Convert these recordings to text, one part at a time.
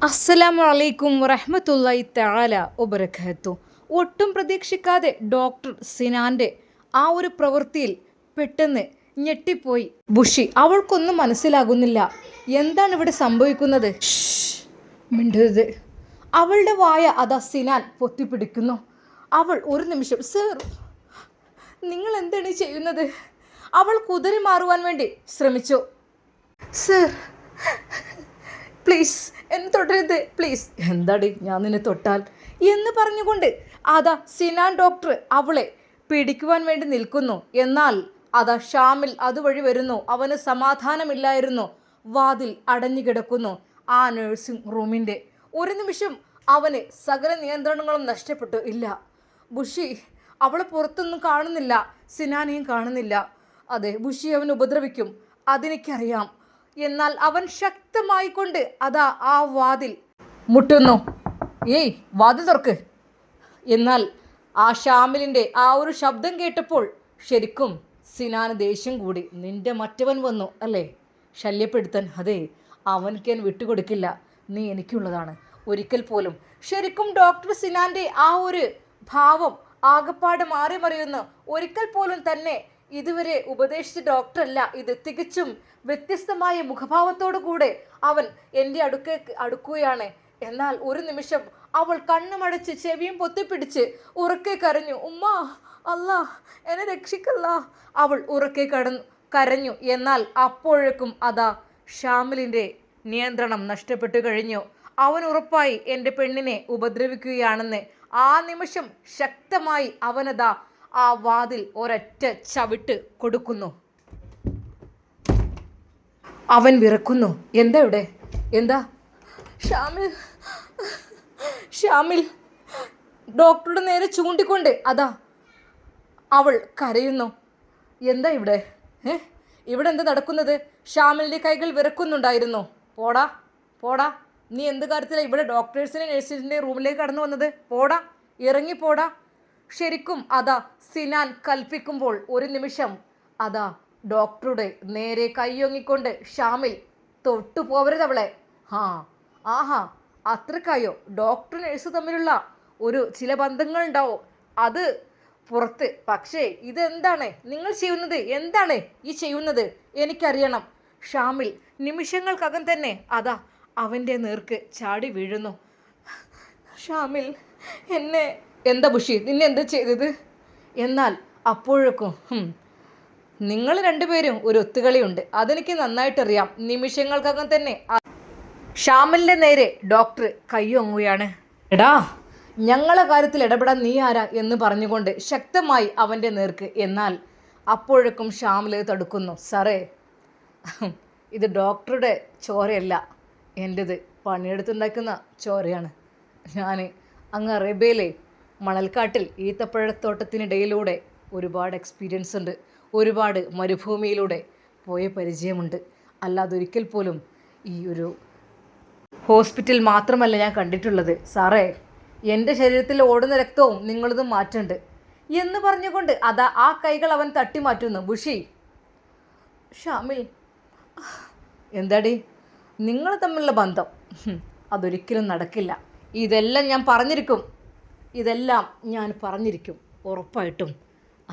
അസ്സലാമു അലൈക്കും വറഹ്മത്തുള്ളാഹി തആല വബറകാതുഹു. ഒട്ടും പ്രതീക്ഷിക്കാതെ ഡോക്ടർ സിനാന്റെ ആ ഒരു പ്രവൃത്തിയിൽ പെട്ടെന്ന് ഞെട്ടിപ്പോയി ബുഷി. അവൾക്കൊന്നും മനസ്സിലാകുന്നില്ല എന്താണ് ഇവിടെ സംഭവിക്കുന്നത്. മിണ്ടരുത്. അവളുടെ വായ അതാ സിനാൻ പൊത്തിപ്പിടിക്കുന്നു. അവൾ ഒരു നിമിഷം, സർ നിങ്ങൾ എന്താണ് ചെയ്യുന്നത്? അവൾ കുതറി മാറുവാൻ വേണ്ടി ശ്രമിച്ചു. സർ പ്ലീസ് എന്നെ തൊടരുത് പ്ലീസ്. എന്താടി ഞാൻ നിന്നെ തൊട്ടാൽ എന്ന് പറഞ്ഞുകൊണ്ട് അതാ സിനാൻ ഡോക്ടർ അവളെ പിടിക്കുവാൻ വേണ്ടി നിൽക്കുന്നു. എന്നാൽ അതാ ഷാമിൽ അതുവഴി വരുന്നു. അവന് സമാധാനമില്ലായിരുന്നു. വാതിൽ അടഞ്ഞു കിടക്കുന്നു ആ നഴ്സിംഗ് റൂമിൻ്റെ. ഒരു നിമിഷം അവന് സകല നിയന്ത്രണങ്ങളും നഷ്ടപ്പെട്ടു. ഇല്ല, ബുഷി അവളെ പുറത്തൊന്നും കാണുന്നില്ല, സിനാനെയും കാണുന്നില്ല. അതെ, ബുഷി അവൻ ഉപദ്രവിക്കും, അതെനിക്കറിയാം. എന്നാൽ അവൻ ശക്തമായിക്കൊണ്ട് അതാ ആ വാതിൽ മുട്ടുന്നു. ഏയ് വാതിൽ തുറക്ക്. എന്നാൽ ആ ഷാമിലിൻ്റെ ആ ഒരു ശബ്ദം കേട്ടപ്പോൾ ശരിക്കും സിനാന് ദേഷ്യം കൂടി. നിന്റെ മറ്റവൻ വന്നു അല്ലേ ശല്യപ്പെടുത്താൻ? അതെ, അവൻക്ക് ഞാൻ വിട്ടുകൊടുക്കില്ല. നീ എനിക്കുള്ളതാണ്. ഒരിക്കൽ പോലും. ശരിക്കും ഡോക്ടർ സിനാൻ്റെ ആ ഒരു ഭാവം ആകപ്പാട് മാറി മറിയുന്നു. ഒരിക്കൽ പോലും തന്നെ ഇതുവരെ ഉപദേശിച്ച ഡോക്ടറല്ല ഇത്. തികച്ചും വ്യത്യസ്തമായ മുഖഭാവത്തോടു കൂടെ അവൻ എൻ്റെ അടുക്കുകയാണ്. എന്നാൽ ഒരു നിമിഷം അവൾ കണ്ണുമടച്ച് ചെവിയും പൊത്തിപ്പിടിച്ച് ഉറക്കെ കരഞ്ഞു. ഉമ്മ, അല്ലാ എന്നെ രക്ഷിക്കല്ല. അവൾ ഉറക്കെ കരഞ്ഞു. എന്നാൽ അപ്പോഴേക്കും അതാ ഷാമിലിൻ്റെ നിയന്ത്രണം നഷ്ടപ്പെട്ടു കഴിഞ്ഞു. അവൻ ഉറപ്പായി എൻ്റെ പെണ്ണിനെ ഉപദ്രവിക്കുകയാണെന്ന്. ആ നിമിഷം ശക്തമായി അവനതാ ആ വാതിൽ ഒരൊറ്റ ചവിട്ട് കൊടുക്കുന്നു. അവൻ വിറക്കുന്നു. എന്താ ഇവിടെ? എന്താ? ഷാമിൽ, ഷാമിൽ ഡോക്ടറുടെ നേരെ ചൂണ്ടിക്കൊണ്ട് അതാ അവൾ കരയുന്നു. എന്താ ഇവിടെ? ഇവിടെ എന്താ നടക്കുന്നത്? ഷാമിലിൻ്റെ കൈകൾ വിറക്കുന്നുണ്ടായിരുന്നു. പോടാ പോടാ, നീ എന്ത് കാര്യത്തിലാണ് ഇവിടെ ഡോക്ടേഴ്സിനെ നഴ്സിൻ്റെ റൂമിലേക്ക് കടന്നു വന്നത്? പോടാ, ഇറങ്ങിപ്പോടാ. ശരിക്കും അതാ സിനാൻ കൽപ്പിക്കുമ്പോൾ ഒരു നിമിഷം അതാ ഡോക്ടറുടെ നേരെ കൈയൊങ്ങിക്കൊണ്ട് ഷാമിൽ, തൊട്ടു പോവരുത് അവളെ. ആഹാ അത്രക്കായോ? ഡോക്ടർ നഴ്സ് തമ്മിലുള്ള ഒരു ചില ബന്ധങ്ങളുണ്ടാവും, അത് പുറത്ത്. പക്ഷേ ഇതെന്താണ് നിങ്ങൾ ചെയ്യുന്നത്? എന്താണ് ഈ ചെയ്യുന്നത്? എനിക്കറിയണം. ഷാമിൽ നിമിഷങ്ങൾക്കകം തന്നെ അതാ അവൻ്റെ നേർക്ക് ചാടി വീഴുന്നു. ഷാമിൽ എന്നെ എന്താ ബുഷി, നിന്നെ എന്താ ചെയ്തത്? എന്നാൽ അപ്പോഴേക്കും നിങ്ങൾ രണ്ടുപേരും ഒരു ഒത്തുകളിയുണ്ട്, അതെനിക്ക് നന്നായിട്ടറിയാം. നിമിഷങ്ങൾക്കകം തന്നെ ഷാമിലിൻ്റെ നേരെ ഡോക്ടർ കൈയൊങ്ങുകയാണ്. എടാ, ഞങ്ങളെ കാര്യത്തിൽ ഇടപെടാൻ നീ ആരാ എന്ന് പറഞ്ഞുകൊണ്ട് ശക്തമായി അവൻ്റെ നേർക്ക്. എന്നാൽ അപ്പോഴേക്കും ഷാമിൽ തടുക്കുന്നു. സാറേ, ഇത് ഡോക്ടറുടെ ചോരയല്ല, എൻ്റെത് പണിയെടുത്തുണ്ടാക്കുന്ന ചോരയാണ്. ഞാൻ അങ്ങ് അറേബ്യയിലെ മണൽക്കാട്ടിൽ ഈത്തപ്പഴത്തോട്ടത്തിനിടയിലൂടെ ഒരുപാട് എക്സ്പീരിയൻസ് ഉണ്ട്, ഒരുപാട് മരുഭൂമിയിലൂടെ പോയ പരിചയമുണ്ട്. അല്ലാതെ ഒരിക്കൽ പോലും ഈ ഒരു ഹോസ്പിറ്റൽ മാത്രമല്ല ഞാൻ കണ്ടിട്ടുള്ളത്. സാറേ, എൻ്റെ ശരീരത്തിൽ ഓടുന്ന രക്തവും നിങ്ങളതും മാറ്റുണ്ട് എന്ന് പറഞ്ഞുകൊണ്ട് അതാ ആ കൈകൾ അവൻ തട്ടി മാറ്റുന്നു. ബുഷി, ഷാമിൽ, എന്താടി നിങ്ങൾ തമ്മിലുള്ള ബന്ധം? അതൊരിക്കലും നടക്കില്ല. ഇതെല്ലാം ഞാൻ പറഞ്ഞിരിക്കും ഉറപ്പായിട്ടും.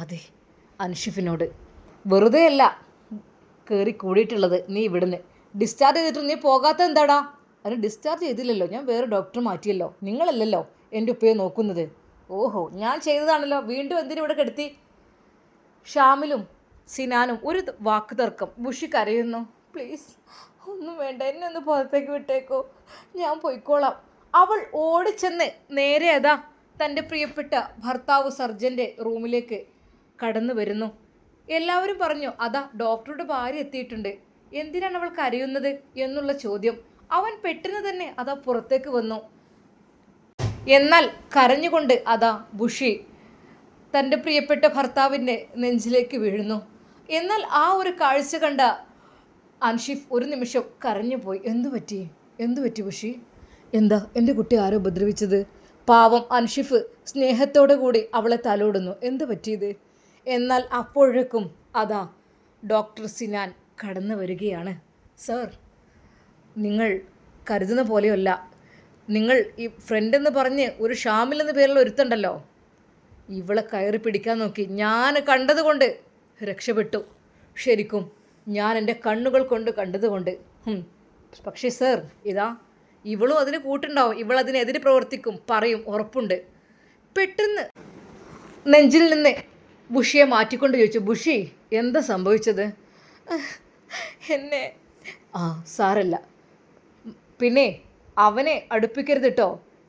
അതെ, അൻഷിഫിനോട് വെറുതെയല്ല കയറി കൂടിയിട്ടുള്ളത്. നീ ഇവിടുന്ന് ഡിസ്ചാർജ് ചെയ്തിട്ട് നീ പോകാത്ത എന്താടാ? അതിന് ഡിസ്ചാർജ് ചെയ്തില്ലല്ലോ, ഞാൻ വേറെ ഡോക്ടർ മാറ്റിയല്ലോ. നിങ്ങളല്ലല്ലോ എൻ്റെ ഉപ്പയെ നോക്കുന്നത്. ഓഹോ, ഞാൻ ചെയ്തതാണല്ലോ, വീണ്ടും എന്തിനും ഇവിടെ കെടുത്തി? ഷാമിലും സിനാനും ഒരു വാക്ക് തർക്കം. ബുഷി കരയുന്നു. പ്ലീസ് ഒന്നും വേണ്ട, എന്നെ ഒന്ന് പുറത്തേക്ക് വിട്ടേക്കോ, ഞാൻ പോയിക്കോളാം. അവൾ ഓടിച്ചെന്ന് നേരെ അതാ തൻ്റെ പ്രിയപ്പെട്ട ഭർത്താവ് സർജൻ്റെ റൂമിലേക്ക് കടന്നു വരുന്നു. എല്ലാവരും പറഞ്ഞു അതാ ഡോക്ടറുടെ ഭാര്യ എത്തിയിട്ടുണ്ട്. എന്തിനാണ് അവൾ കരയുന്നത് എന്നുള്ള ചോദ്യം. അവൻ പെട്ടെന്ന് തന്നെ അതാ പുറത്തേക്ക് വന്നു. എന്നാൽ കരഞ്ഞുകൊണ്ട് അതാ ബുഷി തൻ്റെ പ്രിയപ്പെട്ട ഭർത്താവിൻ്റെ നെഞ്ചിലേക്ക് വീഴുന്നു. എന്നാൽ ആ ഒരു കാഴ്ച കണ്ട അൻഷിഫ് ഒരു നിമിഷം കരഞ്ഞുപോയി. എന്തു പറ്റി ബുഷി? എന്താ എൻ്റെ കുട്ടി ആരോ ഉപദ്രവിച്ചത്? പാവം അൻഷിഫ് സ്നേഹത്തോടു കൂടി അവളെ തലോടുന്നു. എന്ത് പറ്റിയത്? എന്നാൽ അപ്പോഴേക്കും അതാ ഡോക്ടർ സിനാൻ കടന്നു വരികയാണ്. സർ, നിങ്ങൾ കരുതുന്ന പോലെയല്ല, നിങ്ങൾ ഈ ഫ്രണ്ട് എന്ന് പറഞ്ഞ് ഒരു ഷാമിൽ എന്ന പേരുള്ള ഒരുത്തുണ്ടല്ലോ, ഇവളെ കയറി പിടിക്കാൻ നോക്കി. ഞാൻ കണ്ടതുകൊണ്ട് രക്ഷപ്പെട്ടു. ശരിക്കും ഞാൻ എൻ്റെ കണ്ണുകൾ കൊണ്ട് കണ്ടതുകൊണ്ട്. പക്ഷേ സർ, ഇതാ ഇവളും അതിന് കൂട്ടുണ്ടാവും. ഇവളതിനെതിരെ പ്രവർത്തിക്കും, പറയും, ഉറപ്പുണ്ട്. പെട്ടെന്ന് നെഞ്ചിൽ നിന്ന് ബുഷിയെ മാറ്റിക്കൊണ്ട് ചോദിച്ചു, ബുഷി എന്താ സംഭവിച്ചത്? എന്നെ സാരല്ല, പിന്നെ അവനെ അടുപ്പിക്കരുത് കേട്ടോ.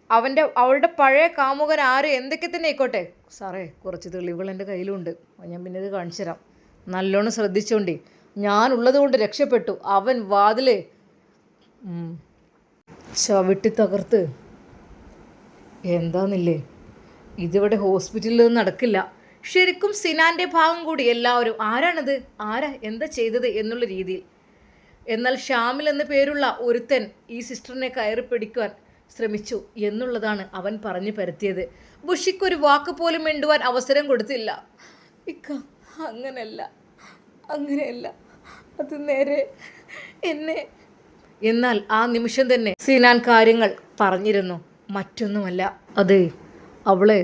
അവളുടെ പഴയ കാമുകൻ ആര് എന്തൊക്കെ തന്നെ ആയിക്കോട്ടെ. സാറേ, കുറച്ച് തെളിവുകൾ എൻ്റെ കയ്യിലുണ്ട്, ഞാൻ പിന്നെ ഇത് കാണിച്ചു തരാം. നല്ലോണം ശ്രദ്ധിച്ചോണ്ടി. ഞാനുള്ളത് കൊണ്ട് രക്ഷപ്പെട്ടു. അവൻ വാതിൽ ചവിട്ടി തകർത്ത്. എന്താന്നില്ലേ, ഇതിവിടെ ഹോസ്പിറ്റലിൽ നിന്ന് നടക്കില്ല. ശരിക്കും സിനാൻ്റെ ഭാഗം കൂടി എല്ലാവരും ആരാണത്, ആരാ എന്താ ചെയ്തത് എന്നുള്ള രീതിയിൽ. എന്നാൽ ഷാമിൽ എന്ന പേരുള്ള ഒരുത്തൻ ഈ സിസ്റ്ററിനെ കയറി പിടിക്കുവാൻ ശ്രമിച്ചു എന്നുള്ളതാണ് അവൻ പറഞ്ഞു പരത്തിയത്. ബുഷിക്കൊരു വാക്ക് പോലും മിണ്ടുവാൻ അവസരം കൊടുത്തില്ല. ഇക്ക, അങ്ങനെയല്ല, അത് നേരെ എന്നെ. എന്നാൽ ആ നിമിഷം തന്നെ സിനാൻ കാര്യങ്ങൾ പറഞ്ഞിരുന്നു. മറ്റൊന്നുമല്ല, അതെ, അവളെ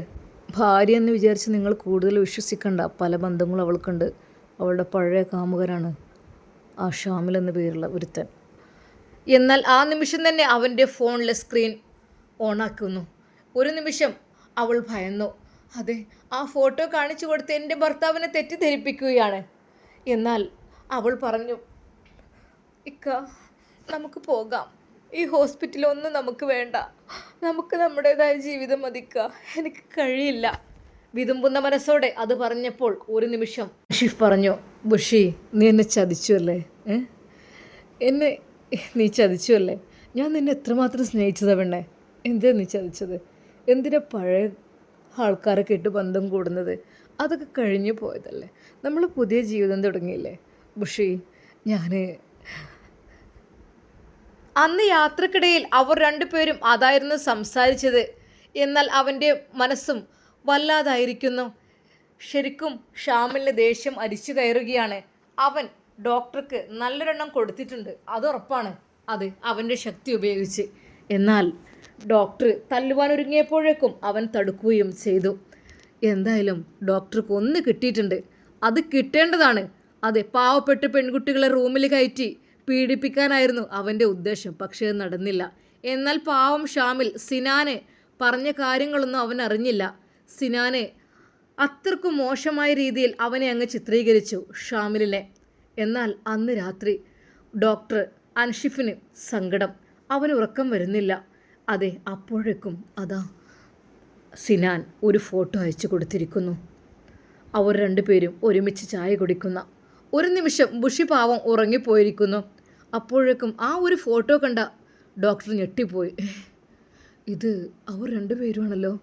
ഭാര്യ എന്ന് വിചാരിച്ച് നിങ്ങൾ കൂടുതൽ വിശ്വസിക്കണ്ട. പല ബന്ധങ്ങളും അവൾക്കുണ്ട്. അവളുടെ പഴയ കാമുകനാണ് ആ ഷാമിൽ എന്ന പേരുള്ള ഒരുത്തൻ. എന്നാൽ ആ നിമിഷം തന്നെ അവൻ്റെ ഫോണിലെ സ്ക്രീൻ ഓണാക്കുന്നു. ഒരു നിമിഷം അവൾ ഭയന്നു. അതെ, ആ ഫോട്ടോ കാണിച്ചു കൊടുത്ത് എൻ്റെ ഭർത്താവിനെ തെറ്റിദ്ധരിപ്പിക്കുകയാണ്. എന്നാൽ അവൾ പറഞ്ഞു, ഇക്ക, നമുക്ക് പോകാം. ഈ ഹോസ്പിറ്റലൊന്നും നമുക്ക് വേണ്ട. നമുക്ക് നമ്മുടേതായ ജീവിതം മതിക്ക. എനിക്ക് കഴിയില്ല. വിതുമ്പുന്ന മനസ്സോടെ അത് പറഞ്ഞപ്പോൾ ഒരു നിമിഷം ഷിഫ് പറഞ്ഞു, ബുഷി, നീ എന്നെ ചതിച്ചു അല്ലേ? എന്നെ നീ ചതിച്ചു അല്ലേ? ഞാൻ നിന്നെ എത്രമാത്രം സ്നേഹിച്ചതാ പെണ്ണേ. എന്താ നീ ചതിച്ചത്? എന്തിനാ പഴയ ആൾക്കാരൊക്കെ ഇട്ട് ബന്ധം കൂടുന്നത്? അതൊക്കെ കഴിഞ്ഞു പോയതല്ലേ. നമ്മൾ പുതിയ ജീവിതം തുടങ്ങിയില്ലേ ബുഷി. അന്ന് യാത്രക്കിടയിൽ അവർ രണ്ടുപേരും അതായിരുന്നു സംസാരിച്ചത്. എന്നാൽ അവൻ്റെ മനസ്സും വല്ലാതായിരിക്കുന്നു. ശരിക്കും ഷാമിലിന് ദേഷ്യം അരിച്ചു കയറുകയാണ്. അവൻ ഡോക്ടർക്ക് നല്ലൊരെണ്ണം കൊടുത്തിട്ടുണ്ട്, അതുറപ്പാണ്. അത് അവൻ്റെ ശക്തി ഉപയോഗിച്ച്. എന്നാൽ ഡോക്ടർ തല്ലുവാൻ ഒരുങ്ങിയപ്പോഴേക്കും അവൻ തടുക്കുകയും ചെയ്തു. എന്തായാലും ഡോക്ടർക്ക് ഒന്ന് കിട്ടിയിട്ടുണ്ട്, അത് കിട്ടേണ്ടതാണ്. അതെ, പാവപ്പെട്ട പെൺകുട്ടികളെ റൂമിൽ കയറ്റി പീഡിപ്പിക്കാനായിരുന്നു അവൻ്റെ ഉദ്ദേശം. പക്ഷേ അത് നടന്നില്ല. എന്നാൽ പാവം ഷാമിൽ സിനാന് പറഞ്ഞ കാര്യങ്ങളൊന്നും അവൻ അറിഞ്ഞില്ല. സിനാന് അത്രക്കും മോശമായ രീതിയിൽ അവനെ അങ്ങ് ചിത്രീകരിച്ചു ഷാമിലിനെ. എന്നാൽ അന്ന് രാത്രി ഡോക്ടർ അൻഷിഫിന് സങ്കടം, അവന് ഉറക്കം വരുന്നില്ല. അതെ, അപ്പോഴേക്കും അതാ സിനാൻ ഒരു ഫോട്ടോ അയച്ചു കൊടുത്തിരിക്കുന്നു. അവർ രണ്ടുപേരും ഒരുമിച്ച് ചായ കുടിക്കുന്ന ഒരു നിമിഷം. ബുഷി പാവം ഉറങ്ങിപ്പോയിരിക്കുന്നു. അപ്പോഴേക്കും ആ ഒരു ഫോട്ടോ കണ്ട ഡോക്ടർ ഞെട്ടിപ്പോയി. ഇത് അവർ രണ്ടുപേരുമാണല്ലോ.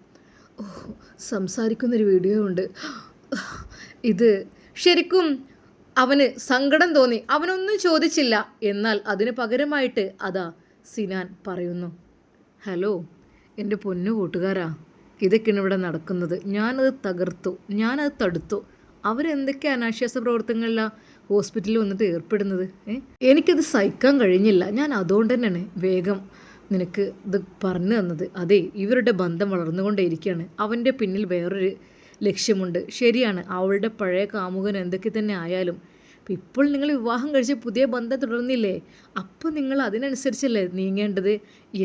സംസാരിക്കുന്നൊരു വീഡിയോ ഉണ്ട്. ഇത് ശരിക്കും അവന് സങ്കടം തോന്നി. അവനൊന്നും ചോദിച്ചില്ല. എന്നാൽ അതിന് പകരമായിട്ട് അതാ സിനാൻ പറയുന്നു, ഹലോ എൻ്റെ പൊന്നു കൂട്ടുകാരാ, ഇതൊക്കെയാണ് ഇവിടെ നടക്കുന്നത്. ഞാനത് തകർത്തു, ഞാനത് തടുത്തു. അവരെന്തൊക്കെ അനാശ്വാസ പ്രവർത്തനങ്ങളിലാണ് ഹോസ്പിറ്റലിൽ വന്നിട്ട് ഏർപ്പെടുന്നത്. എനിക്കത് സഹിക്കാൻ കഴിഞ്ഞില്ല. ഞാൻ അതുകൊണ്ട് തന്നെയാണ് വേഗം നിനക്ക് ഇത് പറഞ്ഞു തന്നത്. അതെ, ഇവരുടെ ബന്ധം വളർന്നുകൊണ്ടേയിരിക്കുകയാണ്. അവൻ്റെ പിന്നിൽ വേറൊരു ലക്ഷ്യമുണ്ട്. ശരിയാണ്, അവളുടെ പഴയ കാമുകൻ എന്തൊക്കെ തന്നെ ആയാലും ഇപ്പോൾ നിങ്ങൾ വിവാഹം കഴിച്ച് പുതിയ ബന്ധം തുടർന്നില്ലേ, അപ്പോൾ നിങ്ങൾ അതിനനുസരിച്ചല്ലേ നീങ്ങേണ്ടത്.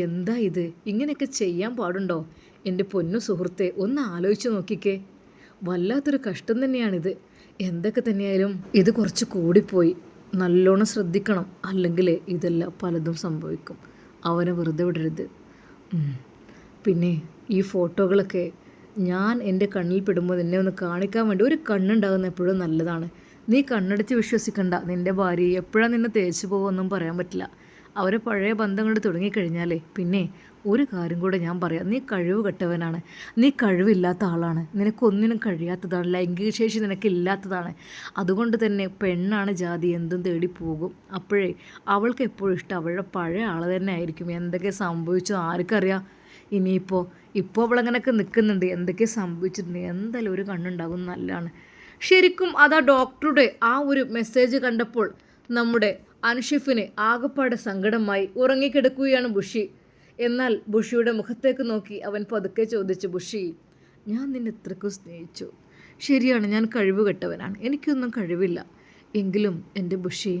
എന്താ ഇത്, ഇങ്ങനെയൊക്കെ ചെയ്യാൻ പാടുണ്ടോ? എൻ്റെ പൊന്നു സുഹൃത്തെ, ഒന്ന് ആലോചിച്ച് നോക്കിക്കേ. വല്ലാത്തൊരു കഷ്ടം തന്നെയാണിത്. എന്തൊക്കെ തന്നെയായാലും ഇത് കുറച്ച് കൂടിപ്പോയി. നല്ലോണം ശ്രദ്ധിക്കണം, അല്ലെങ്കിൽ ഇതെല്ലാം പലതും സംഭവിക്കും. അവനെ വെറുതെ വിടരുത്. പിന്നെ ഈ ഫോട്ടോകളൊക്കെ ഞാൻ എൻ്റെ കണ്ണിൽ പെടുമ്പോൾ നിന്നെ ഒന്ന് കാണിക്കാൻ വേണ്ടി ഒരു കണ്ണുണ്ടാകുന്ന എപ്പോഴും നല്ലതാണ്. നീ കണ്ണടിച്ച് വിശ്വസിക്കണ്ട. നിൻ്റെ ഭാര്യ എപ്പോഴാണ് നിന്നെ തേച്ച് പോകുമെന്നും പറയാൻ പറ്റില്ല. അവരെ പഴയ ബന്ധങ്ങൾ തുടങ്ങിക്കഴിഞ്ഞാലേ പിന്നെ ഒരു കാര്യം കൂടെ ഞാൻ പറയാം, നീ കഴിവ് കെട്ടവനാണ്, നീ കഴിവില്ലാത്ത ആളാണ്, നിനക്കൊന്നിനും കഴിയാത്തതാണ്, ലൈംഗിക ശേഷി നിനക്കില്ലാത്തതാണ്. അതുകൊണ്ട് തന്നെ പെണ്ണാണ് ജാതി, എന്തും തേടി പോകും. അപ്പോഴേ അവൾക്ക് എപ്പോഴും ഇഷ്ടം അവളുടെ പഴയ ആൾ തന്നെ ആയിരിക്കും. എന്തൊക്കെ സംഭവിച്ചു ആർക്കറിയാം. ഇനിയിപ്പോൾ അവളങ്ങനെയൊക്കെ നിൽക്കുന്നുണ്ട്, എന്തൊക്കെ സംഭവിച്ചിട്ടുണ്ട്. എന്തായാലും ഒരു കണ്ണുണ്ടാകും, നല്ലതാണ്. ശരിക്കും അതാ ഡോക്ടറുടെ ആ ഒരു മെസ്സേജ് കണ്ടപ്പോൾ നമ്മുടെ അൻഷിഫിന് ആകപ്പാടെ സങ്കടമായി. ഉറങ്ങിക്കിടക്കുകയാണ് ബുഷി. എന്നാൽ ബുഷിയുടെ മുഖത്തേക്ക് നോക്കി അവൻ പതുക്കെ ചോദിച്ചു, ബുഷി, ഞാൻ നിന്നെ എത്രക്കും സ്നേഹിച്ചു. ശരിയാണ്, ഞാൻ കഴിവുകെട്ടവനാണ്, എനിക്കൊന്നും കഴിവില്ല. എങ്കിലും എൻ്റെ ബുഷി,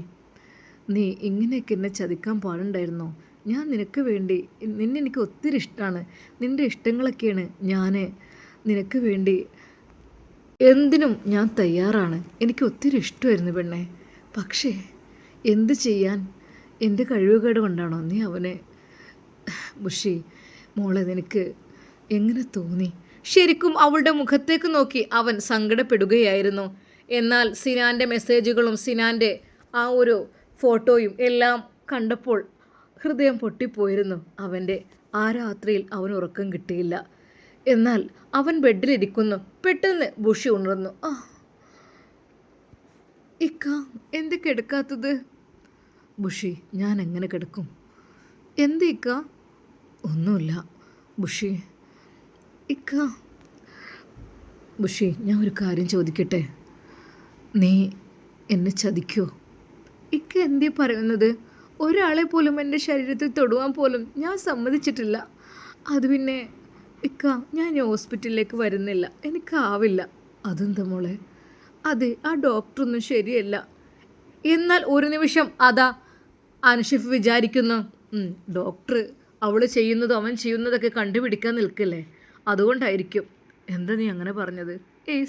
നീ ഇങ്ങനെയൊക്കെ എന്നെ ചതിക്കാൻ പാടുണ്ടായിരുന്നോ? ഞാൻ നിനക്ക് വേണ്ടി, നിന്നെ എനിക്ക് ഒത്തിരി ഇഷ്ടമാണ്. നിൻ്റെ ഇഷ്ടങ്ങളൊക്കെയാണ് ഞാൻ നിനക്ക് വേണ്ടി എന്തിനും ഞാൻ തയ്യാറാണ്. എനിക്ക് ഒത്തിരി ഇഷ്ടമായിരുന്നു പെണ്ണെ. പക്ഷേ എന്ത് ചെയ്യാൻ, എൻ്റെ കഴിവുകേട് കൊണ്ടാണോ നീ അവനെ? ബുഷി മോളെ, നിനക്ക് എങ്ങനെ തോന്നി? ശരിക്കും അവളുടെ മുഖത്തേക്ക് നോക്കി അവൻ സങ്കടപ്പെടുകയായിരുന്നു. എന്നാൽ സിനാൻ്റെ മെസ്സേജുകളും സിനാൻ്റെ ആ ഒരു ഫോട്ടോയും എല്ലാം കണ്ടപ്പോൾ ഹൃദയം പൊട്ടിപ്പോയിരുന്നു അവൻ്റെ. ആ രാത്രിയിൽ അവന് ഉറക്കം കിട്ടിയില്ല. എന്നാൽ അവൻ ബെഡിലിരിക്കുന്നു. പെട്ടെന്ന് ബുഷി ഉണർന്നു. ഇക്ക, എന്ത് കിടക്കാത്തത്? ബുഷി, ഞാൻ എങ്ങനെ കിടക്കും? എന്ത് ഇക്ക? ഒന്നുമില്ല ബുഷി. ഇക്ക, ബുഷി, ഞാൻ ഒരു കാര്യം ചോദിക്കട്ടെ? നീ എന്നെ ചതിക്കോ? ഇക്ക എന്തേ പറയുന്നത്? ഒരാളെ പോലും എൻ്റെ ശരീരത്തിൽ തൊടുവാൻ പോലും ഞാൻ സമ്മതിച്ചിട്ടില്ല. അത് പിന്നെ ഇക്ക, ഞാൻ ഹോസ്പിറ്റലിലേക്ക് വരുന്നില്ല, എനിക്കാവില്ല. അതെന്താ മോളെ? അതെ, ആ ഡോക്ടറൊന്നും ശരിയല്ല. എന്നാൽ ഒരു നിമിഷം അതാ അൻഷിഫ് വിചാരിക്കുന്നു, ഡോക്ടർ അവൾ ചെയ്യുന്നതും അവൻ ചെയ്യുന്നതൊക്കെ കണ്ടുപിടിക്കാൻ നിൽക്കില്ലേ, അതുകൊണ്ടായിരിക്കും. എന്താ നീ അങ്ങനെ പറഞ്ഞത്?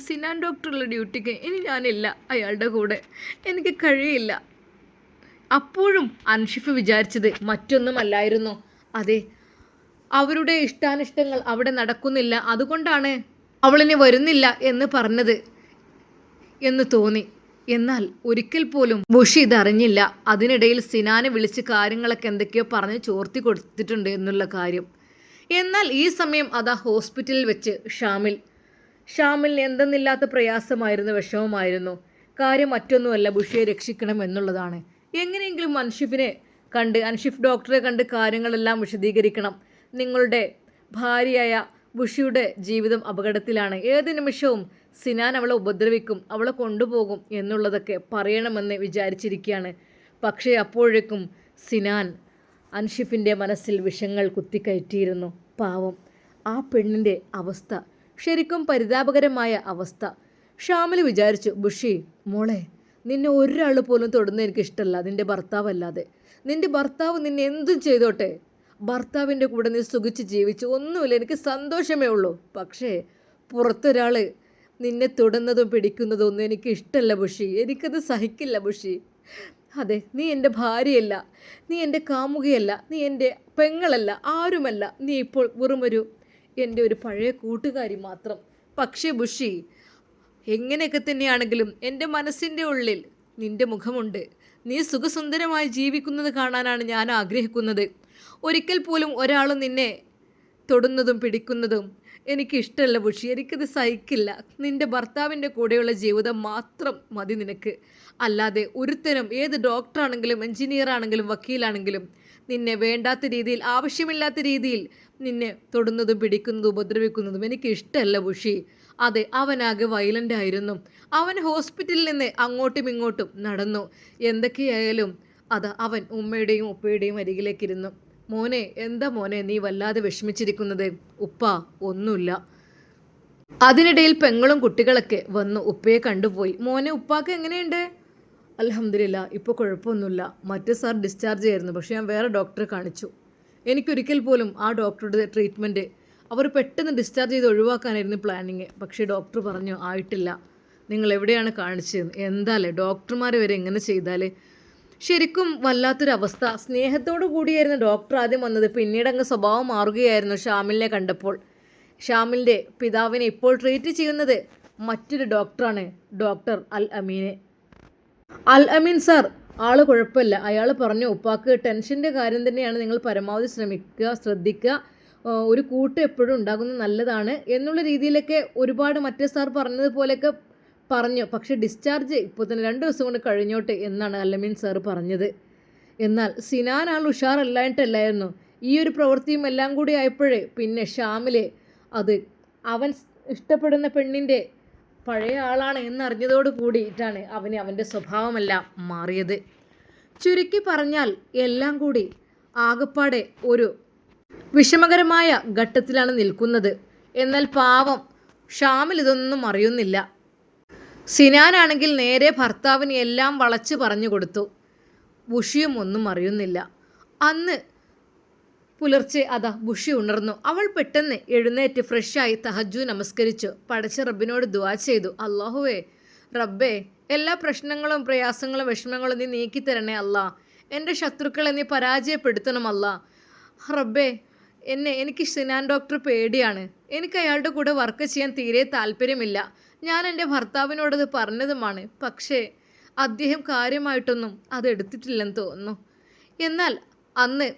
സിനാൻ ഡോക്ടറുള്ള ഡ്യൂട്ടിക്ക് ഇനി ഞാനില്ല, അയാളുടെ കൂടെ എനിക്ക് കഴിയില്ല. അപ്പോഴും അൻഷിഫ് വിചാരിച്ചത് മറ്റൊന്നുമല്ലായിരുന്നു. അതെ, അവരുടെ ഇഷ്ടാനിഷ്ടങ്ങൾ അവിടെ നടക്കുന്നില്ല, അതുകൊണ്ടാണ് അവളിനി വരുന്നില്ല എന്ന് പറഞ്ഞത് എന്ന് തോന്നി. എന്നാൽ ഒരിക്കൽ പോലും ബുഷി ഇതറിഞ്ഞില്ല. അതിനിടയിൽ സിനാനെ വിളിച്ച് കാര്യങ്ങളൊക്കെ എന്തൊക്കെയോ പറഞ്ഞ് ചോർത്തി കൊടുത്തിട്ടുണ്ട് എന്നുള്ള കാര്യം. എന്നാൽ ഈ സമയം അതാ ഹോസ്പിറ്റലിൽ വെച്ച് ഷാമിലിന് എന്തെന്നില്ലാത്ത പ്രയാസമായിരുന്നു, വിഷമമായിരുന്നു. കാര്യം മറ്റൊന്നുമല്ല, ബുഷിയെ രക്ഷിക്കണം എന്നുള്ളതാണ്. എങ്ങനെയെങ്കിലും അൻഷിഫ് ഡോക്ടറെ കണ്ട് കാര്യങ്ങളെല്ലാം വിശദീകരിക്കണം. നിങ്ങളുടെ ഭാര്യയായ ബുഷിയുടെ ജീവിതം അപകടത്തിലാണ്, ഏത് നിമിഷവും സിനാൻ അവളെ ഉപദ്രവിക്കും, അവളെ കൊണ്ടുപോകും എന്നുള്ളതൊക്കെ പറയണമെന്ന് വിചാരിച്ചിരിക്കുകയാണ്. പക്ഷേ അപ്പോഴേക്കും സിനാൻ അൻഷിഫിൻ്റെ മനസ്സിൽ വിഷങ്ങൾ കുത്തിക്കയറ്റിയിരുന്നു. പാവം ആ പെണ്ണിൻ്റെ അവസ്ഥ ശരിക്കും പരിതാപകരമായ അവസ്ഥ. ഷാമിൽ വിചാരിച്ചു, ബുഷി മോളെ, നിന്നെ ഒരാൾ പോലും തൊടുന്ന എനിക്കിഷ്ടമല്ല, നിൻ്റെ ഭർത്താവല്ലാതെ. നിൻ്റെ ഭർത്താവ് നിന്നെ എന്തും ചെയ്തോട്ടെ, ഭർത്താവിൻ്റെ കൂടെ നീ സുഖിച്ച് ജീവിച്ചു, ഒന്നുമില്ല, എനിക്ക് സന്തോഷമേ ഉള്ളൂ. പക്ഷേ പുറത്തൊരാൾ നിന്നെ തൊടുന്നതും പിടിക്കുന്നതും ഒന്നും എനിക്ക് ഇഷ്ടമല്ല ബുഷി, എനിക്കത് സഹിക്കില്ല ബുഷി. അതെ, നീ എൻ്റെ ഭാര്യയല്ല, നീ എൻ്റെ കാമുകയല്ല, നീ എൻ്റെ പെങ്ങളല്ല, ആരുമല്ല. നീ ഇപ്പോൾ വെറുമൊരു എൻ്റെ ഒരു പഴയ കൂട്ടുകാരി മാത്രം. പക്ഷേ ബുഷി, എങ്ങനെയൊക്കെ തന്നെയാണെങ്കിലും എൻ്റെ മനസ്സിൻ്റെ ഉള്ളിൽ നിൻ്റെ മുഖമുണ്ട്. നീ സുഖസുന്ദരമായി ജീവിക്കുന്നത് കാണാനാണ് ഞാൻ ആഗ്രഹിക്കുന്നത്. ഒരിക്കൽ പോലും ഒരാളും നിന്നെ തൊടുന്നതും പിടിക്കുന്നതും എനിക്കിഷ്ടമല്ല ബുഷി, എനിക്കത് സഹിക്കില്ല. നിൻ്റെ ഭർത്താവിൻ്റെ കൂടെയുള്ള ജീവിതം മാത്രം മതി നിനക്ക്. അല്ലാതെ ഒരുത്തനും, ഏത് ഡോക്ടറാണെങ്കിലും എൻജിനീയർ ആണെങ്കിലും വക്കീലാണെങ്കിലും നിന്നെ വേണ്ടാത്ത രീതിയിൽ, ആവശ്യമില്ലാത്ത രീതിയിൽ നിന്നെ തൊടുന്നതും പിടിക്കുന്നതും ഉപദ്രവിക്കുന്നതും എനിക്ക് ഇഷ്ടമല്ല ബുഷി. അതെ, അവനാകെ വയലൻ്റ് ആയിരുന്നു. അവൻ ഹോസ്പിറ്റലിൽ നിന്ന് അങ്ങോട്ടും ഇങ്ങോട്ടും നടന്നു. എന്തൊക്കെയായാലും അവൻ ഉമ്മയുടെയും ഉപ്പയുടെയും അരികിലേക്കിരുന്നു. മോനെ, എന്താ മോനെ നീ വല്ലാതെ വിഷമിച്ചിരിക്കുന്നത്? ഉപ്പ, ഒന്നുമില്ല. അതിനിടയിൽ പെങ്ങളും കുട്ടികളൊക്കെ വന്നു ഉപ്പയെ കണ്ടുപോയി. മോനെ, ഉപ്പാക്ക് എങ്ങനെയുണ്ട്? അൽഹംദുലില്ലാ, ഇപ്പോൾ കുഴപ്പമൊന്നുമില്ല. മറ്റേ സാർ ഡിസ്ചാർജ് ചെയ്യായിരുന്നു, പക്ഷേ ഞാൻ വേറെ ഡോക്ടറെ കാണിച്ചു. എനിക്കൊരിക്കൽ പോലും ആ ഡോക്ടറുടെ ട്രീറ്റ്മെൻറ്റ് അവർ പെട്ടെന്ന് ഡിസ്ചാർജ് ചെയ്ത് ഒഴിവാക്കാനായിരുന്നു പ്ലാനിങ്. പക്ഷേ ഡോക്ടർ പറഞ്ഞു, ആയിട്ടില്ല, നിങ്ങൾ എവിടെയാണ് കാണിച്ചത്? എന്താല്ലേ ഡോക്ടർമാർ വരെ എങ്ങനെ ചെയ്താൽ? ശരിക്കും വല്ലാത്തൊരവസ്ഥ. സ്നേഹത്തോടു കൂടിയായിരുന്നു ഡോക്ടർ ആദ്യം വന്നത്, പിന്നീട് അങ്ങ് സ്വഭാവം മാറുകയായിരുന്നു ഷാമിലിനെ കണ്ടപ്പോൾ. ഷാമിലിൻ്റെ പിതാവിനെ ഇപ്പോൾ ട്രീറ്റ് ചെയ്യുന്നത് മറ്റൊരു ഡോക്ടറാണ്, ഡോക്ടർ അൽ അമീൻ സാർ. ആൾ കുഴപ്പമില്ല. അയാൾ പറഞ്ഞു, ഉപ്പാക്ക് ടെൻഷൻ്റെ കാര്യം തന്നെയാണ്, നിങ്ങൾ പരമാവധി ശ്രദ്ധിക്കുക, ഒരു കൂട്ട് എപ്പോഴും ഉണ്ടാകുന്നത് നല്ലതാണ് എന്നുള്ള രീതിയിലൊക്കെ ഒരുപാട് മറ്റേ സാർ പറഞ്ഞതുപോലെയൊക്കെ പറഞ്ഞു. പക്ഷേ ഡിസ്ചാർജ് ഇപ്പോൾ തന്നെ 2 ദിവസം കൊണ്ട് കഴിഞ്ഞോട്ടെ എന്നാണ് അമീൻ സാർ പറഞ്ഞത്. എന്നാൽ സിനാൻ ആൾ ഉഷാറല്ലായിട്ടല്ലായിരുന്നു. ഈ ഒരു പ്രവൃത്തിയും എല്ലാം കൂടി ആയപ്പോഴേ പിന്നെ ഷാമിലെ അവൻ ഇഷ്ടപ്പെടുന്ന പെണ്ണിൻ്റെ പഴയ ആളാണ് എന്നറിഞ്ഞതോട് കൂടിയിട്ടാണ് അവൻ്റെ സ്വഭാവമെല്ലാം മാറിയത്. ചുരുക്കി പറഞ്ഞാൽ എല്ലാം കൂടി ആകപ്പാടെ ഒരു വിഷമകരമായ ഘട്ടത്തിലാണ് നിൽക്കുന്നത്. എന്നാൽ പാവം ഷാമിൽ ഇതൊന്നും അറിയുന്നില്ല. സിനാനാണെങ്കിൽ നേരെ ഭർത്താവിന് എല്ലാം വളച്ച് പറഞ്ഞു കൊടുത്തു. ബുഷിയും ഒന്നും അറിയുന്നില്ല. അന്ന് പുലർച്ചെ അതാ ബുഷി ഉണർന്നു. അവൾ പെട്ടെന്ന് എഴുന്നേറ്റ് ഫ്രഷായി തഹജ്ജു നമസ്കരിച്ചു. പടച്ച റബ്ബിനോട് ദുആ ചെയ്തു. അല്ലാഹുവേ റബ്ബേ, എല്ലാ പ്രശ്നങ്ങളും പ്രയാസങ്ങളും വിഷമങ്ങളും നീ നീക്കിത്തരണേ അല്ലാ. എൻ്റെ ശത്രുക്കളെ നീ പരാജയപ്പെടുത്തണം അല്ലാ. റബ്ബേ, എനിക്ക് സിനാൻ ഡോക്ടർ പേടിയാണ്. എനിക്ക് അയാളുടെ കൂടെ വർക്ക് ചെയ്യാൻ തീരെ താല്പര്യമില്ല. ഞാൻ എൻ്റെ ഭർത്താവിനോടത് പറഞ്ഞതുമാണ്. പക്ഷേ അദ്ദേഹം കാര്യമായിട്ടൊന്നും അതെടുത്തിട്ടില്ലെന്ന് തോന്നുന്നു. എന്നാൽ അന്ന്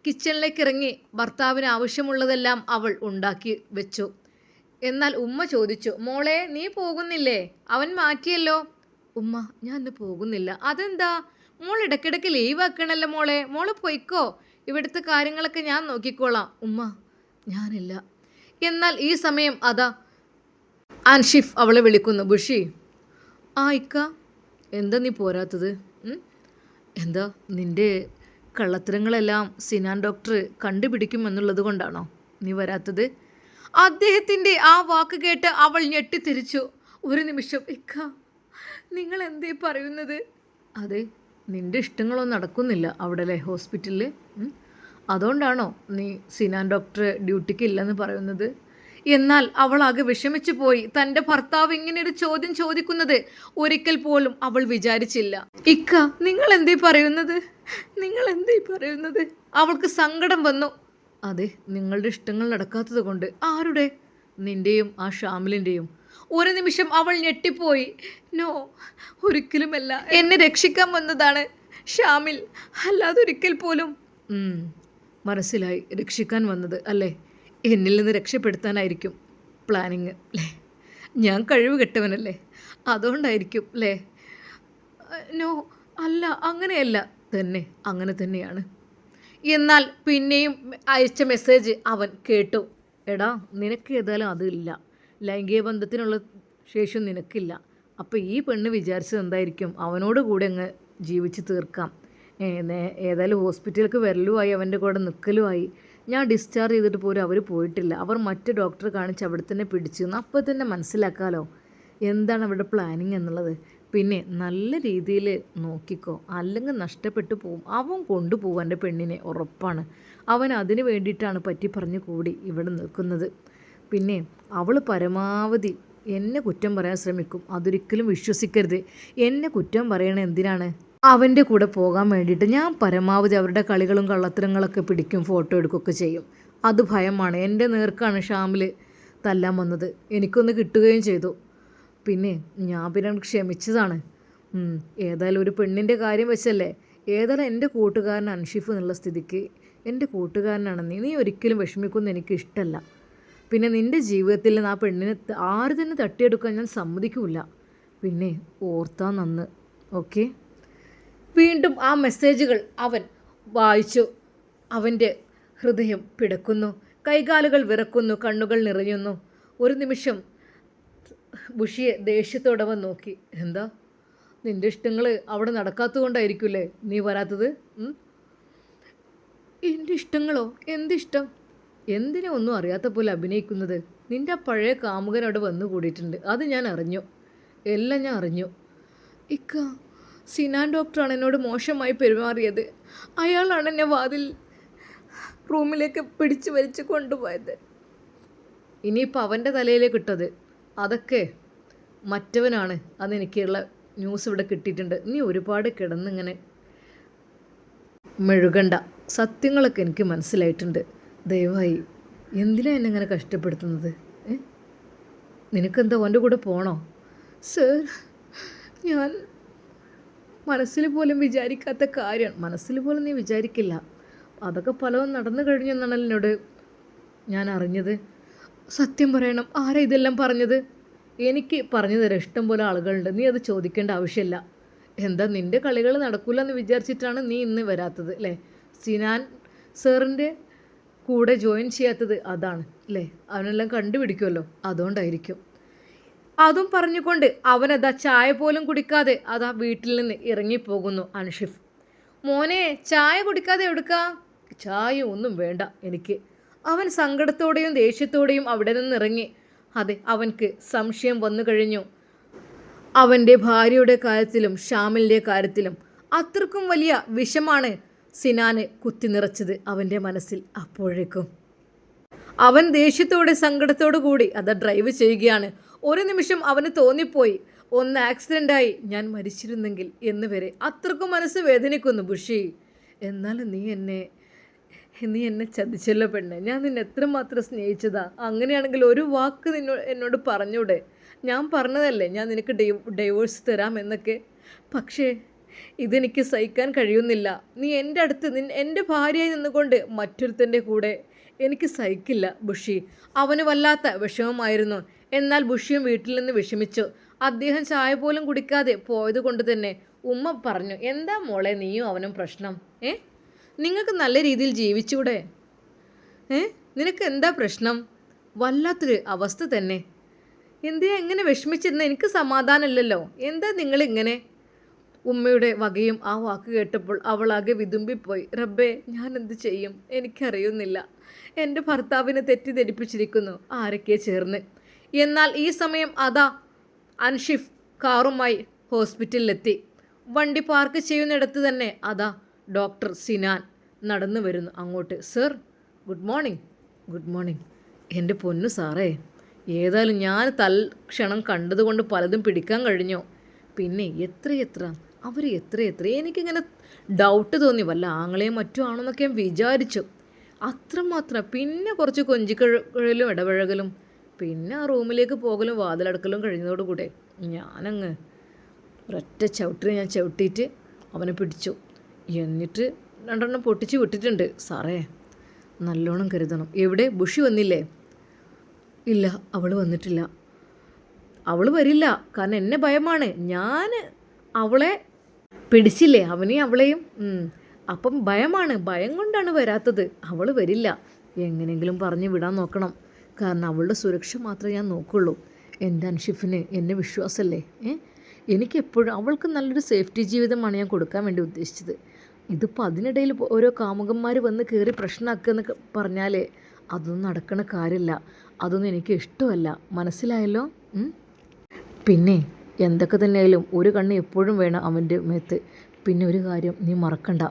കിച്ചണിലേക്ക് ഇറങ്ങി ഭർത്താവിന് ആവശ്യമുള്ളതെല്ലാം അവൾ ഉണ്ടാക്കി വെച്ചു. എന്നാൽ ഉമ്മ ചോദിച്ചു, മോളെ നീ പോകുന്നില്ലേ? അവൻ മാറ്റിയല്ലോ. ഉമ്മ, ഞാൻ ഇന്ന് പോകുന്നില്ല. അതെന്താ? മോൾ ഇടയ്ക്കിടയ്ക്ക് ലീവ് ആക്കണല്ലോ മോളെ. മോള് പൊയ്ക്കോ, ഇവിടുത്തെ കാര്യങ്ങളൊക്കെ ഞാൻ നോക്കിക്കോളാം. ഉമ്മ, ഞാനില്ല. എന്നാൽ ഈ സമയം അതാ അൻഷിഫ് അവളെ വിളിക്കുന്നു. ബുഷി, ഇക്ക, എന്താ നീ പോരാത്തത്? എന്താ നിൻ്റെ കള്ളത്തരങ്ങളെല്ലാം സിനാൻ ഡോക്ടർ കണ്ടുപിടിക്കുമെന്നുള്ളത് കൊണ്ടാണോ നീ വരാത്തത്? അദ്ദേഹത്തിൻ്റെ ആ വാക്ക് കേട്ട് അവൾ ഞെട്ടിത്തിരിച്ചു. ഒരു നിമിഷം, ഇക്ക, നിങ്ങൾ എന്തേ പറയുന്നത്? അതെ, നിൻ്റെ ഇഷ്ടങ്ങളൊന്നും നടക്കുന്നില്ല അവിടെ ഹോസ്പിറ്റലിൽ. അതുകൊണ്ടാണോ നീ സിനാൻ ഡോക്ടറെ ഡ്യൂട്ടിക്ക് ഇല്ലെന്ന് പറയുന്നത്? എന്നാൽ അവൾ ആകെ വിഷമിച്ചു പോയി. തൻ്റെ ഭർത്താവ് ഇങ്ങനെയൊരു ചോദ്യം ചോദിക്കുന്നത് ഒരിക്കൽ പോലും അവൾ വിചാരിച്ചില്ല. ഇക്ക, നിങ്ങൾ എന്തേ പറയുന്നത്? നിങ്ങൾ എന്തേ പറയുന്നത്? അവൾക്ക് സങ്കടം വന്നു. അതെ, നിങ്ങളുടെ ഇഷ്ടങ്ങൾ നടക്കാത്തത് കൊണ്ട്. ആരുടെ? നിൻ്റെയും ആ ഷാമിലിൻ്റെയും. ഒരു നിമിഷം അവൾ ഞെട്ടിപ്പോയി. നോ, ഒരിക്കലുമല്ല. എന്നെ രക്ഷിക്കാൻ വന്നതാണ് ഷാമിൽ, അല്ലാതെ ഒരിക്കൽ പോലും. മനസ്സിലായി, രക്ഷിക്കാൻ വന്നത് അല്ലേ? എന്നിൽ നിന്ന് രക്ഷപ്പെടുത്താനായിരിക്കും പ്ലാനിങ് അല്ലേ? ഞാൻ കഴിവ് കെട്ടവനല്ലേ, അതുകൊണ്ടായിരിക്കും അല്ലേ? നോ, അല്ല, അങ്ങനെയല്ല. തന്നെ, അങ്ങനെ തന്നെയാണ്. എന്നാൽ പിന്നെയും അയച്ച മെസ്സേജ് അവൻ കേട്ടു. എടാ, നിനക്ക് ഏതായാലും അതില്ല, ലൈംഗിക ബന്ധത്തിനുള്ള ശേഷം നിനക്കില്ല. അപ്പോൾ ഈ പെണ്ണ് വിചാരിച്ചത് എന്തായിരിക്കും? അവനോട് കൂടെ അങ്ങ് ജീവിച്ച് തീർക്കാം. ഏതായാലും ഹോസ്പിറ്റലിലേക്ക് വരലുമായി, അവൻ്റെ കൂടെ നിൽക്കലുമായി. ഞാൻ ഡിസ്ചാർജ് ചെയ്തിട്ട് പോലും അവർ പോയിട്ടില്ല. അവർ മറ്റ് ഡോക്ടറെ കാണിച്ച് അവിടെ തന്നെ പിടിച്ചു. അപ്പോൾ തന്നെ മനസ്സിലാക്കാമല്ലോ എന്താണ് അവരുടെ പ്ലാനിങ് എന്നുള്ളത്. പിന്നെ നല്ല രീതിയിൽ നോക്കിക്കോ, അല്ലെങ്കിൽ നഷ്ടപ്പെട്ടു പോവും. അവൻ കൊണ്ടുപോകും എൻ്റെ പെണ്ണിനെ, ഉറപ്പാണ്. അവൻ അതിന് വേണ്ടിയിട്ടാണ് പറ്റി പറഞ്ഞു കൂടി ഇവിടെ നിൽക്കുന്നത്. പിന്നെ അവൾ പരമാവധി എന്നെ കുറ്റം പറയാൻ ശ്രമിക്കും. അതൊരിക്കലും വിശ്വസിക്കരുത്. എന്നെ കുറ്റം പറയണത് എന്തിനാണ്? അവൻ്റെ കൂടെ പോകാൻ വേണ്ടിയിട്ട് ഞാൻ പരമാവധി അവരുടെ കളികളും കള്ളത്തരങ്ങളൊക്കെ പിടിക്കും, ഫോട്ടോ എടുക്കുകയൊക്കെ ചെയ്യും. അത് ഭയമാണ്. എൻ്റെ നേർക്കാണ് ഷാമിൽ തല്ലാൻ വന്നത്. എനിക്കൊന്ന് കിട്ടുകയും ചെയ്തു. പിന്നെ ഞാൻ പിന്നെ ക്ഷമിച്ചതാണ്. ഏതായാലും ഒരു പെണ്ണിൻ്റെ കാര്യം വെച്ചല്ലേ. ഏതായാലും എൻ്റെ കൂട്ടുകാരൻ അൻഷിഫ് എന്നുള്ള സ്ഥിതിക്ക് എൻ്റെ കൂട്ടുകാരനാണ് നീ ഒരിക്കലും വിഷമിക്കുമെന്ന് എനിക്ക് ഇഷ്ടമല്ല. പിന്നെ നിൻ്റെ ജീവിതത്തിൽ ആ പെണ്ണിനെ ആര് തന്നെ തട്ടിയെടുക്കാൻ ഞാൻ സമ്മതിക്കില്ല. പിന്നെ ഓർത്താ നന്ന്. ഓക്കെ. വീണ്ടും ആ മെസ്സേജുകൾ അവൻ വായിച്ചു. അവൻ്റെ ഹൃദയം പിടക്കുന്നു, കൈകാലുകൾ വിറക്കുന്നു, കണ്ണുകൾ നിറയുന്നു. ഒരു നിമിഷം ബുഷിയെ ദേഷ്യത്തോടെ അവൻ നോക്കി. എന്താ, നിൻ്റെ ഇഷ്ടങ്ങൾ അവിടെ നടക്കാത്തത് കൊണ്ടായിരിക്കില്ലേ നീ വരാത്തത്? എൻ്റെ ഇഷ്ടങ്ങളോ? എന്തിഷ്ടം? എന്തിനാ ഒന്നും അറിയാത്ത പോലെ അഭിനയിക്കുന്നത്? നിൻ്റെ ആ പഴയ കാമുകൻ അവിടെ വന്നു കൂടിയിട്ടുണ്ട്. അത് ഞാൻ അറിഞ്ഞു, എല്ലാം ഞാൻ അറിഞ്ഞു. ഇക്ക, സിനാൻ ഡോക്ടറാണ് എന്നോട് മോശമായി പെരുമാറിയത്. അയാളാണ് എന്നെ വാതിൽ റൂമിലേക്ക് പിടിച്ചു വലിച്ച് കൊണ്ടുപോയത്. ഇനിയിപ്പോൾ അവൻ്റെ തലയിലേക്ക് ഇട്ടത് അതൊക്കെ മറ്റവനാണ്. അതെനിക്കുള്ള ന്യൂസ് ഇവിടെ കിട്ടിയിട്ടുണ്ട്. നീ ഒരുപാട് കിടന്നിങ്ങനെ മെഴുകണ്ട. സത്യങ്ങളൊക്കെ എനിക്ക് മനസ്സിലായിട്ടുണ്ട്. ദയവായി എന്തിനാ എന്നെ ഇങ്ങനെ കഷ്ടപ്പെടുത്തുന്നത്? നിനക്കെന്താ അവൻ്റെ കൂടെ പോണോ? സർ, ഞാൻ മനസ്സിൽ പോലും വിചാരിക്കാത്ത കാര്യമാണ്. മനസ്സിൽ പോലും നീ വിചാരിക്കില്ല. അതൊക്കെ പലതും നടന്നു കഴിഞ്ഞെന്നാണല്ലോ എന്നോട് ഞാൻ അറിഞ്ഞത്. സത്യം പറയണം, ആരാ ഇതെല്ലാം പറഞ്ഞത്? എനിക്ക് പറഞ്ഞു തരാം ഇഷ്ടം പോലെ ആളുകളുണ്ട്. നീ അത് ചോദിക്കേണ്ട ആവശ്യമില്ല. എന്താ, നിൻ്റെ കളികൾ നടക്കില്ല എന്ന് വിചാരിച്ചിട്ടാണ് നീ ഇന്ന് വരാത്തത് അല്ലേ? സിനാൻ സാറിൻ്റെ കൂടെ ജോയിൻ ചെയ്യാത്തത് അതാണ് അല്ലേ? അവനെല്ലാം കണ്ടുപിടിക്കുമല്ലോ, അതുകൊണ്ടായിരിക്കും. അതും പറഞ്ഞുകൊണ്ട് അവനതാ ചായ പോലും കുടിക്കാതെ അതാ വീട്ടിൽ നിന്ന് ഇറങ്ങിപ്പോകുന്നു അൻഷിഫ്. മോനെ, ചായ കുടിക്കാതെ എടുക്കാം? ചായ ഒന്നും വേണ്ട എനിക്ക്. അവൻ സങ്കടത്തോടെയും ദേഷ്യത്തോടെയും അവിടെ നിന്നിറങ്ങി. അതെ, അവൻക്ക് സംശയം വന്നു കഴിഞ്ഞു. അവൻ്റെ ഭാര്യയുടെ കാര്യത്തിലും ഷാമിലിൻ്റെ കാര്യത്തിലും അത്രക്കും വലിയ വിഷമാണ് സിനാന് കുത്തി നിറച്ചത് അവൻ്റെ മനസ്സിൽ. അപ്പോഴേക്കും അവൻ ദേഷ്യത്തോടെ സങ്കടത്തോടു കൂടി അത് ഡ്രൈവ് ചെയ്യുകയാണ്. ഒരു നിമിഷം അവന് തോന്നിപ്പോയി, ഒന്ന് ആക്സിഡൻ്റായി ഞാൻ മരിച്ചിരുന്നെങ്കിൽ എന്ന് വരെ. അത്രക്കും മനസ്സ് വേദനിക്കുന്നു ബുഷി. എന്നാൽ നീ എന്നെ ചതിച്ചല്ലോ പെണ്ണെ. ഞാൻ നിന്നെ എത്രമാത്രം സ്നേഹിച്ചതാ. അങ്ങനെയാണെങ്കിൽ ഒരു വാക്ക് എന്നോട് പറഞ്ഞൂടെ? ഞാൻ പറഞ്ഞതല്ലേ ഞാൻ നിനക്ക് ഡൈവോഴ്സ് തരാം എന്നൊക്കെ. പക്ഷേ ഇതെനിക്ക് സഹിക്കാൻ കഴിയുന്നില്ല. നീ എൻ്റെ അടുത്ത് എൻ്റെ ഭാര്യയായി നിന്നുകൊണ്ട് മറ്റൊരുത്തൻ്റെ കൂടെ എനിക്ക് സഹിക്കില്ല ബുഷി. അവന് വല്ലാത്ത വിഷമമായിരുന്നു. എന്നാൽ ബുഷിയും വീട്ടിൽ നിന്ന് വിഷമിച്ചു. അദ്ദേഹം ചായ പോലും കുടിക്കാതെ പോയത് കൊണ്ട് തന്നെ ഉമ്മ പറഞ്ഞു, എന്താ മോളെ നീയും അവനും പ്രശ്നം? നിങ്ങൾക്ക് നല്ല രീതിയിൽ ജീവിച്ചൂടെ? നിനക്ക് എന്താ പ്രശ്നം? വല്ലാത്തൊരു അവസ്ഥ തന്നെ. എന്തിനാ എങ്ങനെ വിഷമിച്ചിരുന്ന? എനിക്ക് സമാധാനമില്ലല്ലോ. എന്താ നിങ്ങളിങ്ങനെ? ഉമ്മയുടെ വകയും ആ വാക്ക് കേട്ടപ്പോൾ അവളാകെ വിതുമ്പിപ്പോയി. റബ്ബേ, ഞാൻ എന്ത് ചെയ്യും? എനിക്കറിയുന്നില്ല. എൻ്റെ ഭർത്താവിനെ തെറ്റിദ്ധരിപ്പിച്ചിരിക്കുന്നു ആരൊക്കെ ചേർന്ന്. എന്നാൽ ഈ സമയം അതാ അൻഷിഫ് കാറുമായി ഹോസ്പിറ്റലിലെത്തി. വണ്ടി പാർക്ക് ചെയ്യുന്നിടത്ത് തന്നെ അതാ ഡോക്ടർ സിനാൻ നടന്നു വരുന്നു അങ്ങോട്ട്. Sir, good morning. Good morning. എൻ്റെ പൊന്നു സാറേ, ഏതായാലും ഞാൻ തൽക്ഷണം കണ്ടതുകൊണ്ട് പലതും പിടിക്കാൻ കഴിഞ്ഞു. പിന്നെ എത്ര അവർ എത്ര എനിക്കിങ്ങനെ ഡൗട്ട് തോന്നി. വല്ല ആങ്ങളെയും മറ്റും ആണെന്നൊക്കെ ഞാൻ വിചാരിച്ചു. അത്രമാത്രം. പിന്നെ കുറച്ച് കൊഞ്ചിക്കഴലും ഇടപഴകലും പിന്നെ ആ റൂമിലേക്ക് പോകലും വാതിലടക്കലും കഴിഞ്ഞതോടുകൂടെ ഞാനങ്ങ് ഒരൊറ്റ ചവിട്ടിന് ഞാൻ ചവിട്ടിയിട്ട് അവനെ പിടിച്ചു. എന്നിട്ട് 2 പൊട്ടിച്ച് വിട്ടിട്ടുണ്ട്. സാറേ, നല്ലോണം കരുതണം. എവിടെ? ബുഷി വന്നില്ലേ? ഇല്ല, അവൾ വന്നിട്ടില്ല. അവൾ വരില്ല. കാരണം എന്നെ ഭയമാണ്. ഞാൻ അവളെ പിടിച്ചില്ലേ, അവനെയും അവളെയും. അപ്പം ഭയമാണ്. ഭയം കൊണ്ടാണ് വരാത്തത്. അവൾ വരില്ല. എങ്ങനെയെങ്കിലും പറഞ്ഞ് വിടാൻ നോക്കണം. കാരണം അവളുടെ സുരക്ഷ മാത്രമേ ഞാൻ നോക്കുള്ളൂ. എൻ്റെ അൻഷിഫിന് എന്നെ വിശ്വാസമല്ലേ? എനിക്കെപ്പോഴും അവൾക്ക് നല്ലൊരു സേഫ്റ്റി ജീവിതമാണ് ഞാൻ കൊടുക്കാൻ വേണ്ടി ഉദ്ദേശിച്ചത്. ഇതിപ്പോൾ അതിനിടയിൽ ഓരോ കാമുകന്മാർ വന്ന് കയറി പ്രശ്നമാക്കുക എന്നൊക്കെ പറഞ്ഞാൽ അതൊന്നും നടക്കണ കാര്യമില്ല. അതൊന്നും എനിക്ക് ഇഷ്ടമല്ല. മനസ്സിലായല്ലോ? പിന്നെ എന്തൊക്കെ തന്നെയായാലും ഒരു കണ്ണ് എപ്പോഴും വേണം അവൻ്റെ മേത്ത്. പിന്നെ ഒരു കാര്യം നീ മറക്കണ്ട,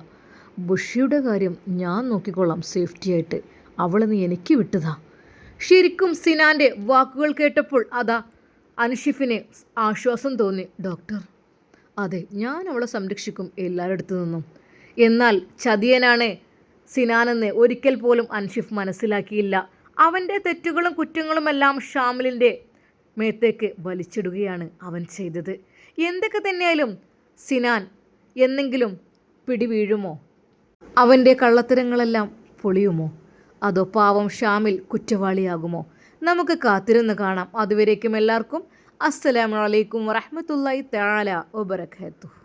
ബുഷിയുടെ കാര്യം ഞാൻ നോക്കിക്കൊള്ളാം സേഫ്റ്റിയായിട്ട്. അവളെ നീ എനിക്ക് വിട്ടതാ. ശരിക്കും സിനാൻ്റെ വാക്കുകൾ കേട്ടപ്പോൾ അതാ അൻഷിഫിന് ആശ്വാസം തോന്നി. ഡോക്ടർ, അതെ, ഞാൻ അവളെ സംരക്ഷിക്കും എല്ലാവരുടെ നിന്നും. എന്നാൽ ചതിയനാണ് സിനാനെന്ന് ഒരിക്കൽ പോലും അൻഷിഫ് മനസ്സിലാക്കിയില്ല. അവൻ്റെ തെറ്റുകളും കുറ്റങ്ങളുമെല്ലാം ഷാമിലിൻ്റെ മേത്തേക്ക് വലിച്ചിടുകയാണ് അവൻ ചെയ്തത്. എന്തൊക്കെ തന്നെയായാലും സിനാൻ എന്നെങ്കിലും പിടിവീഴുമോ? അവൻ്റെ കള്ളത്തരങ്ങളെല്ലാം പൊളിയുമോ? അതോ പാവം ഷാമിൽ കുറ്റവാളിയാകുമോ? നമുക്ക് കാത്തിരുന്ന് കാണാം. അതുവരേക്കും എല്ലാവർക്കും അസ്സലാമു അലൈക്കും വറഹ്മത്തുള്ളാഹി തആല വബറകാതുഹു.